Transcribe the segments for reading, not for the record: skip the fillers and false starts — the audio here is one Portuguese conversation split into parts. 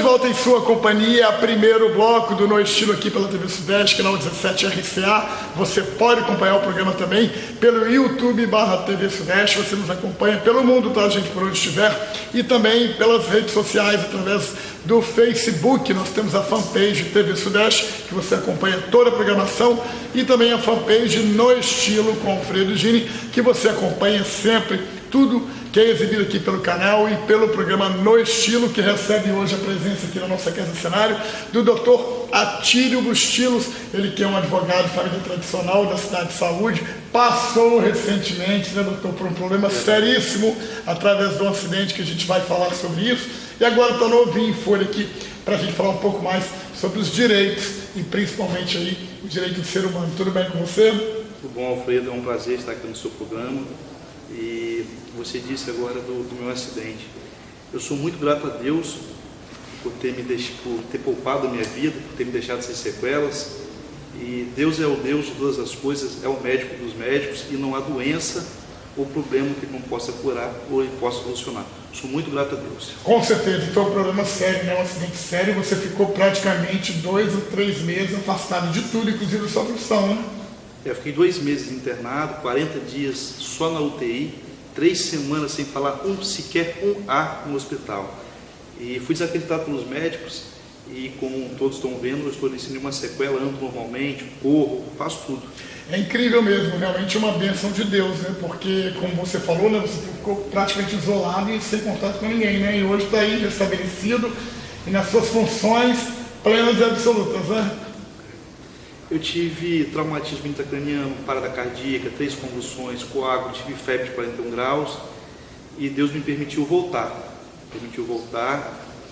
volta em sua companhia, primeiro bloco do No Estilo aqui pela TV Sudeste, canal 17 RCA. Você pode acompanhar o programa também pelo YouTube/TV Sudeste. Você nos acompanha pelo mundo, tá, gente, por onde estiver. E também pelas redes sociais, através do Facebook. Nós temos a fanpage TV Sudeste, que você acompanha toda a programação. E também a fanpage No Estilo com Alfredo Gini, que você acompanha sempre tudo que é exibido aqui pelo canal e pelo programa No Estilo, que recebe hoje a presença aqui na nossa casa de cenário do Dr. Atílio Bustilos, ele que é um advogado de família tradicional da cidade de Saúde, passou recentemente, né, doutor, por um problema seríssimo através de um acidente que a gente vai falar sobre isso, e agora está novinho em folha aqui para a gente falar um pouco mais sobre os direitos e principalmente aí o direito do ser humano. Tudo bem com você? Tudo bom, Alfredo, é um prazer estar aqui no seu programa. E você disse agora do meu acidente. Eu sou muito grato a Deus por ter poupado a minha vida, por ter me deixado sem sequelas. E Deus é o Deus de todas as coisas, é o médico dos médicos, e não há doença ou problema que ele não possa curar ou ele possa solucionar. Sou muito grato a Deus. Com certeza, foi um problema sério, né? Um acidente sério. Você ficou praticamente 2 ou 3 meses afastado de tudo, inclusive da sua profissão, né? Eu fiquei 2 meses internado, 40 dias só na UTI, 3 semanas sem falar sequer um A no hospital. E fui desacreditado pelos médicos e, como todos estão vendo, eu estou sem nenhuma sequela, ando normalmente, corro, faço tudo. É incrível mesmo, realmente uma bênção de Deus, né? Porque, como você falou, né, você ficou praticamente isolado e sem contato com ninguém, né? E hoje está aí restabelecido e nas suas funções plenas e absolutas, né? Eu tive traumatismo intracraniano, parada cardíaca, 3 convulsões, coágulo, tive febre de 41 graus e Deus me permitiu voltar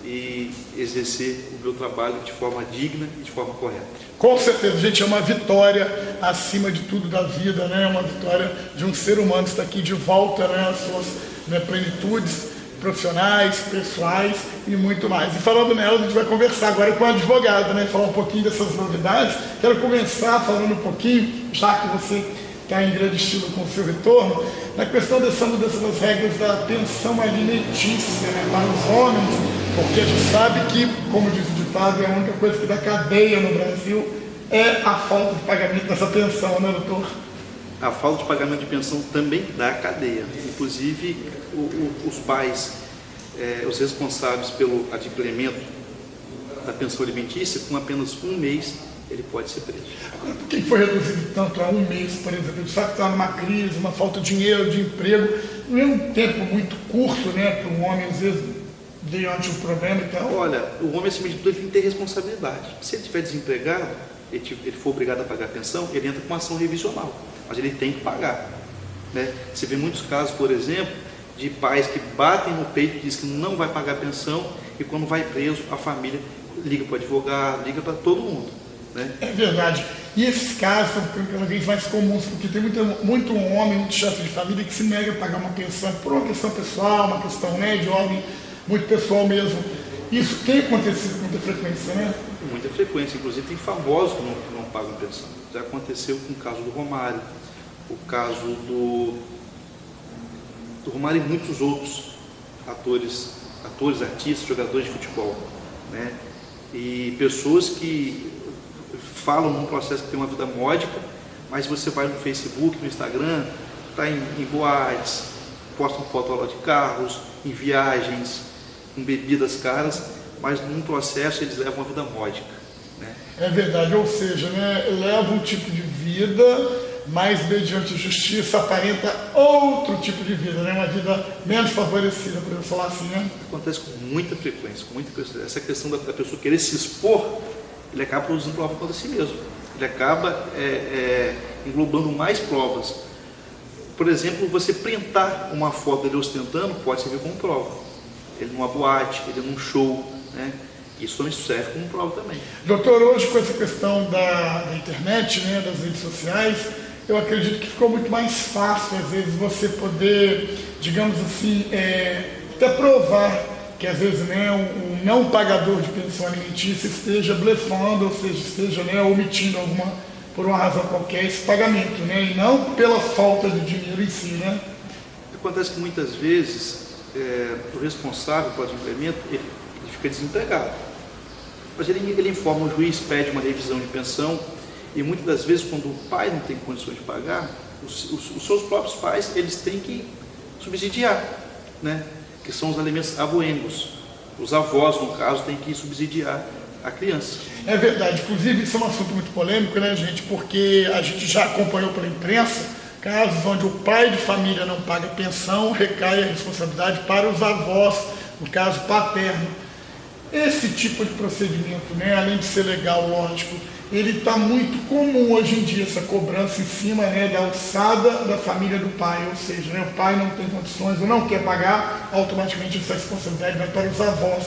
e exercer o meu trabalho de forma digna e de forma correta. Com certeza, gente, é uma vitória acima de tudo da vida, né? É uma vitória de um ser humano estar aqui de volta, né? Às suas, né, plenitudes profissionais, pessoais e muito mais. E falando nela, a gente vai conversar agora com o advogado, né? Falar um pouquinho dessas novidades. Quero começar falando um pouquinho, já que você está em grande estilo com o seu retorno, na questão dessa mudança das regras da pensão alimentícia, né, para os homens, porque a gente sabe que, como diz o ditado, a única coisa que dá cadeia no Brasil é a falta de pagamento dessa pensão, né, doutor? A falta de pagamento de pensão também dá cadeia. Inclusive, os pais, os responsáveis pelo adimplemento da pensão alimentícia, com apenas 1 mês, ele pode ser preso. Agora, por que foi reduzido tanto a 1 mês, por exemplo? A gente sabe que está numa crise, uma falta de dinheiro, de emprego. Não é um tempo muito curto, né, para um homem, às vezes, diante de um problema e tal? Olha, o homem, acima de tudo, ele tem que ter responsabilidade. Se ele estiver desempregado, ele for obrigado a pagar a pensão, ele entra com uma ação revisional, mas ele tem que pagar, né? Você vê muitos casos, por exemplo, de pais que batem no peito e dizem que não vai pagar a pensão, e quando vai preso, a família liga para o advogado, liga para todo mundo, né? É verdade. E esses casos são cada vez mais comuns, porque tem muito homem, muito chefe de família que se nega a pagar uma pensão por uma questão pessoal, uma questão, né, de ordem muito pessoal mesmo. Isso tem acontecido com muita frequência, né? Com muita frequência, inclusive tem famosos que não pagam pensão. Já aconteceu com o caso do Romário, o caso do Romário e muitos outros atores, artistas, jogadores de futebol, né? E pessoas que falam num processo que tem uma vida módica, mas você vai no Facebook, no Instagram, está em boates, postam foto lá de carros, em viagens, com bebidas caras, mas num processo eles levam uma vida módica, né? É verdade, ou seja, né, leva um tipo de vida, mas mediante justiça aparenta outro tipo de vida, né, uma vida menos favorecida, podemos falar assim, né? Acontece com muita frequência, essa questão da pessoa querer se expor, ele acaba produzindo prova contra si mesmo, ele acaba englobando mais provas. Por exemplo, você printar uma foto dele ostentando pode servir como prova. Ele numa boate, ele num show, né? Isso também serve como prova também. Doutor, hoje com essa questão da internet, né, das redes sociais, eu acredito que ficou muito mais fácil, às vezes, você poder, digamos assim, até provar que, às vezes, né, um não pagador de pensão alimentícia esteja blefando, ou seja, esteja, né, omitindo por uma razão qualquer, esse pagamento, né, e não pela falta de dinheiro em si, né? Acontece que muitas vezes o responsável pelo adimplemento, ele ele fica desempregado. Mas ele informa o juiz, pede uma revisão de pensão, e muitas das vezes, quando o pai não tem condições de pagar, os seus próprios pais, eles têm que subsidiar, né? Que são os alimentos aboêmicos. Os avós, no caso, têm que subsidiar a criança. É verdade, inclusive isso é um assunto muito polêmico, né, gente? Porque a gente já acompanhou pela imprensa casos onde o pai de família não paga pensão, recai a responsabilidade para os avós, no caso paterno. Esse tipo de procedimento, né, além de ser legal, lógico, ele está muito comum hoje em dia, essa cobrança em cima, né, da alçada da família do pai, ou seja, né, o pai não tem condições ou não quer pagar, automaticamente essa responsabilidade vai para os avós.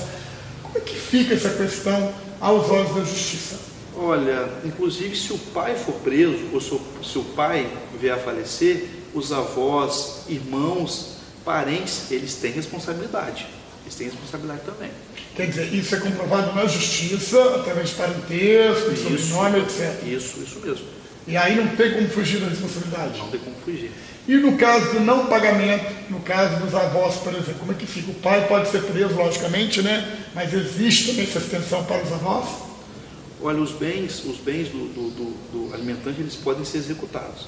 Como é que fica essa questão aos olhos da justiça? Olha, inclusive se o pai for preso, ou se o pai vier a falecer, os avós, irmãos, parentes, eles têm responsabilidade. Eles têm responsabilidade também. Quer dizer, isso é comprovado na justiça, através de parentesco, sobrenome, etc. Isso mesmo. E aí não tem como fugir da responsabilidade? Não tem como fugir. E no caso do não pagamento, no caso dos avós, por exemplo, como é que fica? O pai pode ser preso, logicamente, né? Mas existe também essa extensão para os avós? Olha, os bens do alimentante, eles podem ser executados.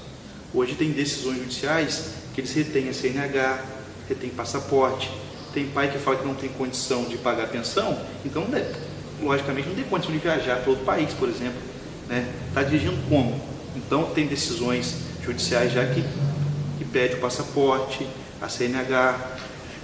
Hoje tem decisões judiciais que eles retêm a CNH, retêm passaporte. Tem pai que fala que não tem condição de pagar a pensão, então, logicamente, não tem condição de viajar para outro país, por exemplo. Está dirigindo como? Então, tem decisões judiciais já que pede o passaporte, a CNH.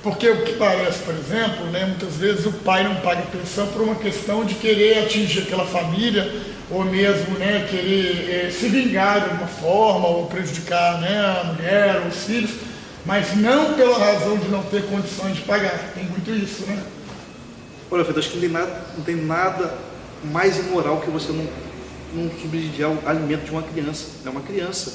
Porque o que parece, por exemplo, né, muitas vezes o pai não paga pensão por uma questão de querer atingir aquela família, ou mesmo, né, querer se vingar de alguma forma, ou prejudicar, né, a mulher, ou os filhos, mas não pela razão de não ter condições de pagar. Tem muito isso, né? Olha, Fred, acho que não tem nada mais imoral que você não subsidiar o alimento de uma criança. É uma criança,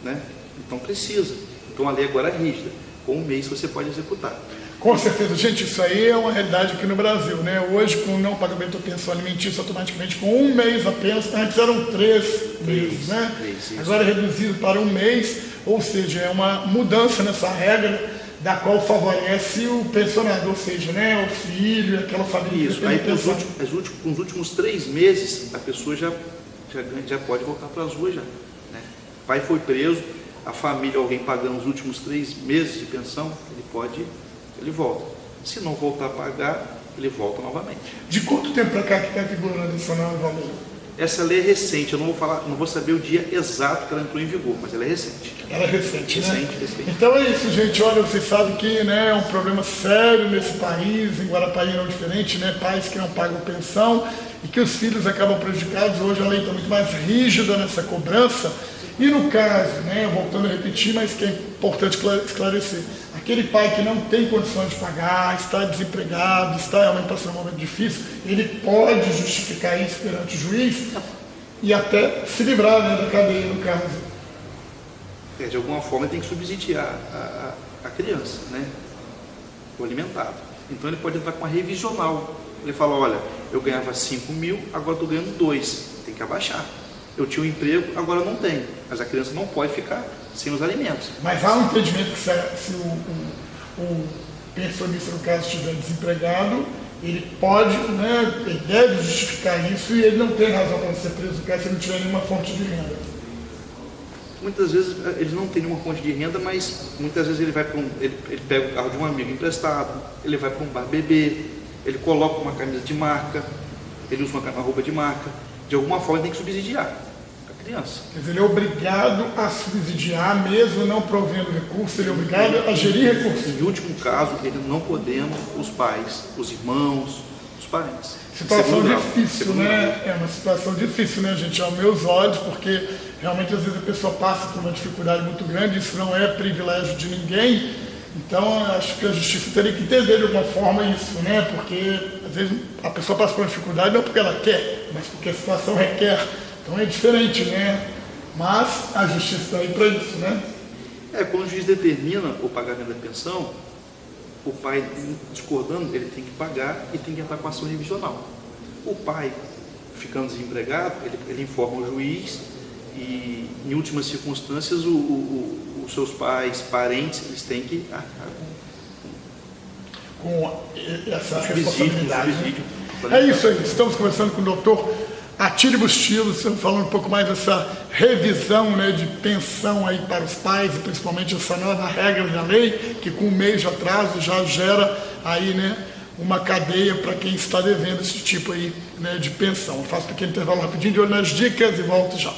né? Então precisa. Então a lei agora é rígida. Com um mês você pode executar. Com certeza, gente, isso aí é uma realidade aqui no Brasil, né? Hoje, com o não pagamento da pensão alimentícia, automaticamente com um mês apenas, antes eram 3 meses, né? Agora é reduzido para um mês, ou seja, é uma mudança nessa regra, da qual favorece o pensionado, ou seja, né, o filho, aquela família. Isso, aí nos últimos 3 meses, a pessoa já pode voltar para as ruas já, né? O pai foi preso, a família, alguém pagando os últimos 3 meses de pensão, ele volta. Se não voltar a pagar, ele volta novamente. De quanto tempo para cá que está vigorando essa nova lei? Essa lei é recente, eu não vou saber o dia exato que ela entrou em vigor, mas ela é recente. Ela é recente, né? Recente. Então é isso, gente. Olha, vocês sabem que, né, é um problema sério nesse país, em Guarapari não é diferente, né? Pais que não pagam pensão e que os filhos acabam prejudicados. Hoje a lei está muito mais rígida nessa cobrança. E no caso, né, voltando a repetir, mas que é importante esclarecer, aquele pai que não tem condições de pagar, está desempregado, está realmente passando um momento difícil, ele pode justificar isso perante o juiz e até se livrar, né, da cadeia, no caso. De alguma forma ele tem que subsidiar a criança, né, o alimentado. Então ele pode entrar com uma revisional. Ele fala, olha, eu ganhava 5 mil, agora estou ganhando 2, tem que abaixar. Eu tinha um emprego, agora não tenho. Mas a criança não pode ficar sem os alimentos. Mas há um entendimento que se o pensionista, no caso, estiver desempregado, ele pode, né, ele deve justificar isso e ele não tem razão para ser preso no caso se ele não tiver nenhuma fonte de renda. Muitas vezes ele não tem nenhuma fonte de renda, mas muitas vezes ele ele pega o carro de um amigo emprestado, ele vai para um bar beber, ele coloca uma camisa de marca, ele usa uma roupa de marca. De alguma forma ele tem que subsidiar a criança. Quer dizer, ele é obrigado a subsidiar, mesmo não provendo recursos, ele é obrigado a gerir recursos. Em último caso, ele não podendo os pais, os irmãos, os parentes. Situação difícil, né? É uma situação difícil, né, gente? Aos meus olhos, porque realmente às vezes a pessoa passa por uma dificuldade muito grande, isso não é privilégio de ninguém. Então, acho que a justiça teria que entender de alguma forma isso, né? Porque às vezes a pessoa passa por uma dificuldade não porque ela quer, mas porque a situação requer. Então é diferente, né? Mas a justiça está aí para isso, né? Quando o juiz determina o pagamento da pensão, o pai, discordando, ele tem que pagar e tem que entrar com ação revisional. O pai, ficando desempregado, ele informa o juiz e, em últimas circunstâncias, os seus pais, parentes, eles têm que arcar. com essa responsabilidade. Subsídio. É isso aí, estamos conversando com o doutor Atílio Bustilho, falando um pouco mais dessa revisão, né, de pensão aí para os pais, e principalmente essa nova regra da lei, que com um mês de atraso já gera aí, né, uma cadeia para quem está devendo esse tipo aí, né, de pensão. Eu faço um pequeno intervalo rapidinho de olho nas dicas e volto já.